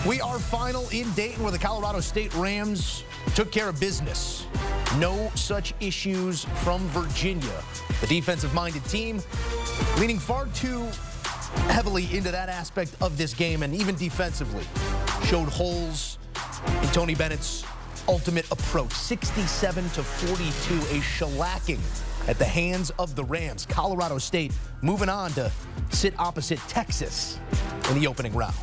We are final in Dayton, where the Colorado State Rams took care of business. No such issues from Virginia. The defensive-minded team leaning far too heavily into that aspect of this game, and even defensively showed holes in Tony Bennett's ultimate approach. 67-42, a shellacking at the hands of the Rams. Colorado State moving on to sit opposite Texas in the opening round.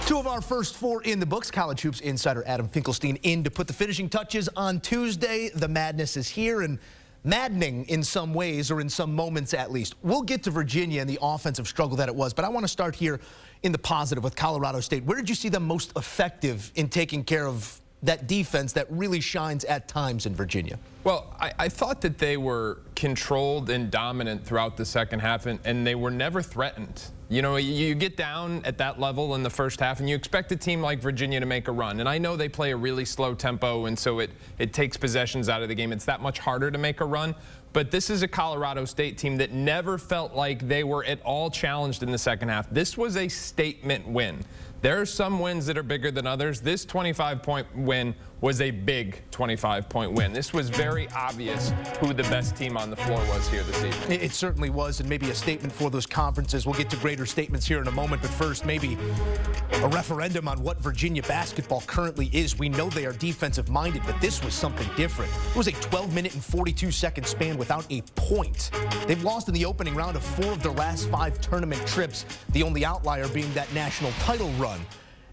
Two of our first four in the books. College Hoops insider Adam Finkelstein in to put the finishing touches on Tuesday. The madness is here, and maddening in some ways, or in some moments at least. We'll get to Virginia and the offensive struggle that it was, but I want to start here in the positive with Colorado State. Where did you see them most effective in taking care of that defense that really shines at times in Virginia? Well, I thought that they were controlled and dominant throughout the second half, and they were never threatened. You know, you get down at that level in the first half, and you expect a team like Virginia to make a run. And I know they play a really slow tempo, and so it takes possessions out of the game. It's that much harder to make a run. But this is a Colorado State team that never felt like they were at all challenged in the second half. This was a statement win. There are some wins that are bigger than others. This 25-point win was a big 25-point win. This was very obvious who the best team on the floor was here this evening. It certainly was, and maybe a statement for those conferences. We'll get to greater statements here in a moment, but first, maybe a referendum on what Virginia basketball currently is. We know they are defensive-minded, but this was something different. It was a 12-minute and 42-second span without a point. They've lost in the opening round of 4 of their last 5 tournament trips, the only outlier being that national title run.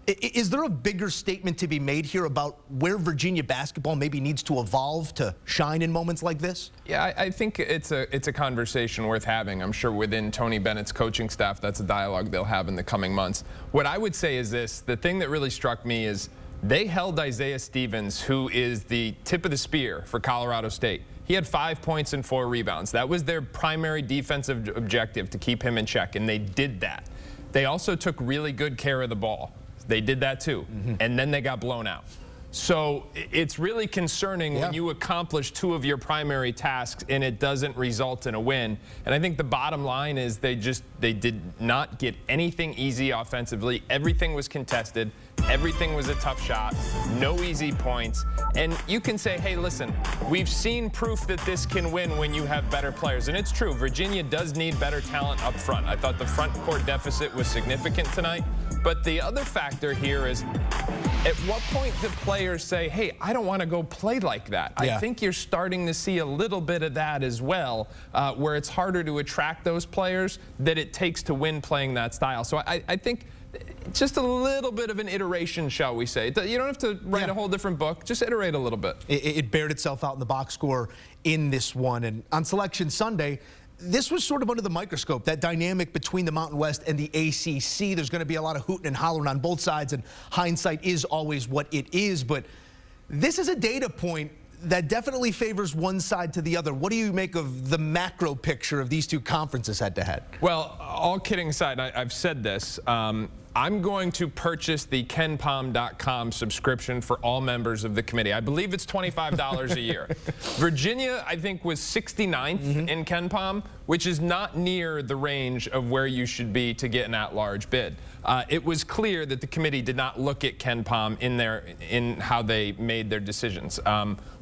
Is there a bigger statement to be made here about where Virginia basketball maybe needs to evolve to shine in moments like this? Yeah, I think it's a conversation worth having. I'm sure within Tony Bennett's coaching staff, that's a dialogue they'll have in the coming months. What I would say is this: the thing that really struck me is they held Isaiah Stevens, who is the tip of the spear for Colorado State. He had 5 points and 4 rebounds. That was their primary defensive objective, to keep him in check, and they did that. They also took really good care of the ball. They did that too, and then they got blown out. So it's really concerning when you accomplish 2 of your primary tasks and it doesn't result in a win. And I think the bottom line is they did not get anything easy offensively. Everything was contested. Everything was a tough shot. No easy points. And you can say, hey, listen, we've seen proof that this can win when you have better players. And it's true. Virginia does need better talent up front. I thought the front court deficit was significant tonight. But the other factor here is, at what point do players say, hey, I don't want to go play like that? I think you're starting to see a little bit of that as well, where it's harder to attract those players that it takes to win playing that style. So I think just a little bit of an iteration, shall we say. You don't have to write a whole different book. Just iterate a little bit. It bared itself out in the box score in this one. And on Selection Sunday, this was sort of under the microscope, that dynamic between the Mountain West and the ACC. There's going to be a lot of hooting and hollering on both sides, and hindsight is always what it is. But this is a data point that definitely favors one side to the other. What do you make of the macro picture of these two conferences head-to-head? Well, all kidding aside, I've said this. I'm going to purchase the KenPom.com subscription for all members of the committee. I believe it's $25 a year. Virginia, I think, was 69th in KenPom, which is not near the range of where you should be to get an at-large bid. It was clear that the committee did not look at KenPom in how they made their decisions,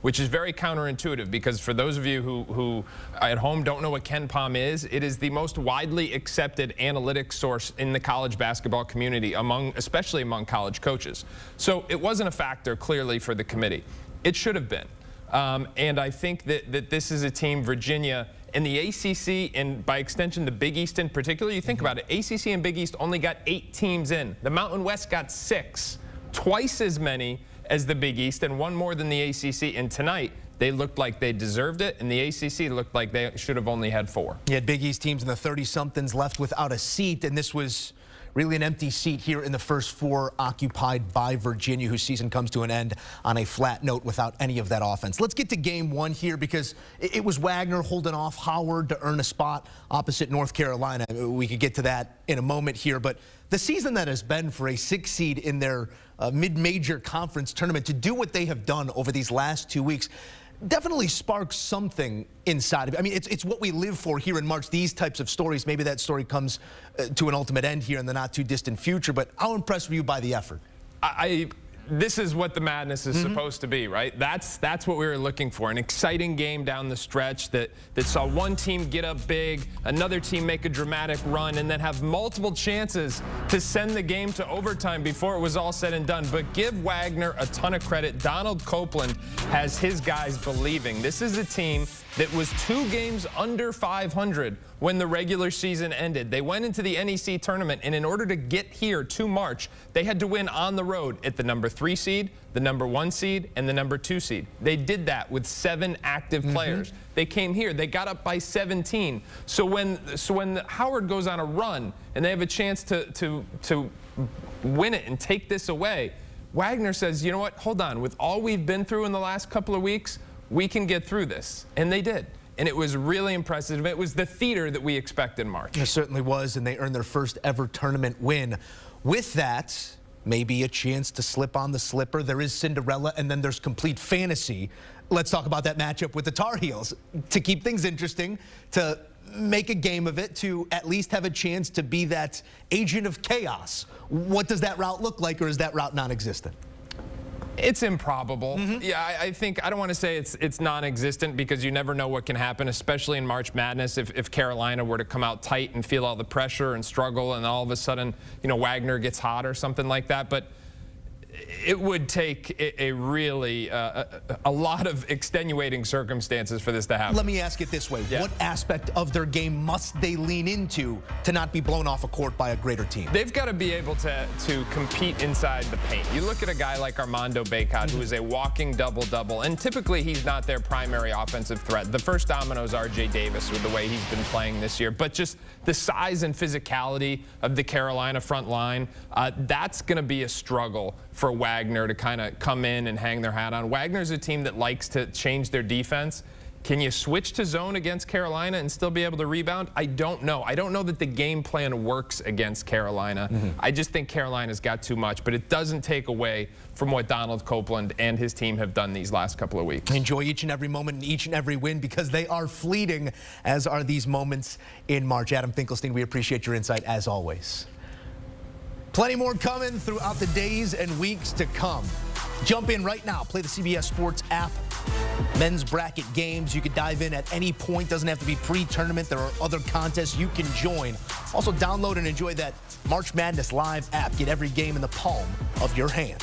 which is very counterintuitive, because for those of you who at home don't know what KenPom is, it is the most widely accepted analytics source in the college basketball community, especially among college coaches. So it wasn't a factor, clearly, for the committee. It should have been. And I think that this is a team, Virginia, and the ACC, and by extension the Big East in particular. You think about it, ACC and Big East only got 8 teams in. The Mountain West got 6, twice as many as the Big East, and 1 more than the ACC. And tonight, they looked like they deserved it, and the ACC looked like they should have only had 4. You had Big East teams in the 30-somethings left without a seat, and this was really an empty seat here in the first 4, occupied by Virginia, whose season comes to an end on a flat note without any of that offense. Let's get to game 1 here, because it was Wagner holding off Howard to earn a spot opposite North Carolina. We could get to that in a moment here, but the season that has been for a 6 seed in their mid-major conference tournament, to do what they have done over these last 2 weeks, definitely sparks something inside of it. I mean, it's what we live for here in March, these types of stories. Maybe that story comes to an ultimate end here in the not too distant future, but how impressed were you by the effort? This is what the madness is supposed to be, right? That's what we were looking for. An exciting game down the stretch that saw one team get up big, another team make a dramatic run, and then have multiple chances to send the game to overtime before it was all said and done. But give Wagner a ton of credit. Donald Copeland has his guys believing. This is a team that was 2 games under 500 when the regular season ended. They went into the NEC tournament, and in order to get here to March, they had to win on the road at the number 3 seed, the number 1 seed, and the number 2 seed. They did that with 7 active players. They came here. They got up by 17. So when Howard goes on a run and they have a chance to win it and take this away, Wagner says, you know what, hold on. With all we've been through in the last couple of weeks, we can get through this. And they did. And it was really impressive. It was the theater that we expect in March. It certainly was, and they earned their first ever tournament win. With that, maybe a chance to slip on the slipper. There is Cinderella, and then there's complete fantasy. Let's talk about that matchup with the Tar Heels. To keep things interesting, to make a game of it, to at least have a chance to be that agent of chaos. What does that route look like, or is that route non-existent? It's improbable. Yeah, I think, I don't want to say it's non-existent because you never know what can happen, especially in March Madness. If Carolina were to come out tight and feel all the pressure and struggle, and all of a sudden, you know, Wagner gets hot or something like that. But it would take a really a lot of extenuating circumstances for this to happen. Let me ask it this way. Yeah. What aspect of their game must they lean into to not be blown off a court by a greater team? They've got to be able to compete inside the paint. You look at a guy like Armando Bacot, who is a walking double-double, and typically he's not their primary offensive threat. The first domino is R.J. Davis with the way he's been playing this year. But just the size and physicality of the Carolina front line, that's going to be a struggle for Wagner to kind of come in and hang their hat on. Wagner's a team that likes to change their defense. Can you switch to zone against Carolina and still be able to rebound? I don't know. I don't know that the game plan works against Carolina. I just think Carolina's got too much, but it doesn't take away from what Donald Copeland and his team have done these last couple of weeks. Enjoy each and every moment and each and every win, because they are fleeting, as are these moments in March. Adam Finkelstein, we appreciate your insight as always. Plenty more coming throughout the days and weeks to come. Jump in right now. Play the CBS Sports app. Men's bracket games. You can dive in at any point. Doesn't have to be pre-tournament. There are other contests you can join. Also, download and enjoy that March Madness Live app. Get every game in the palm of your hand.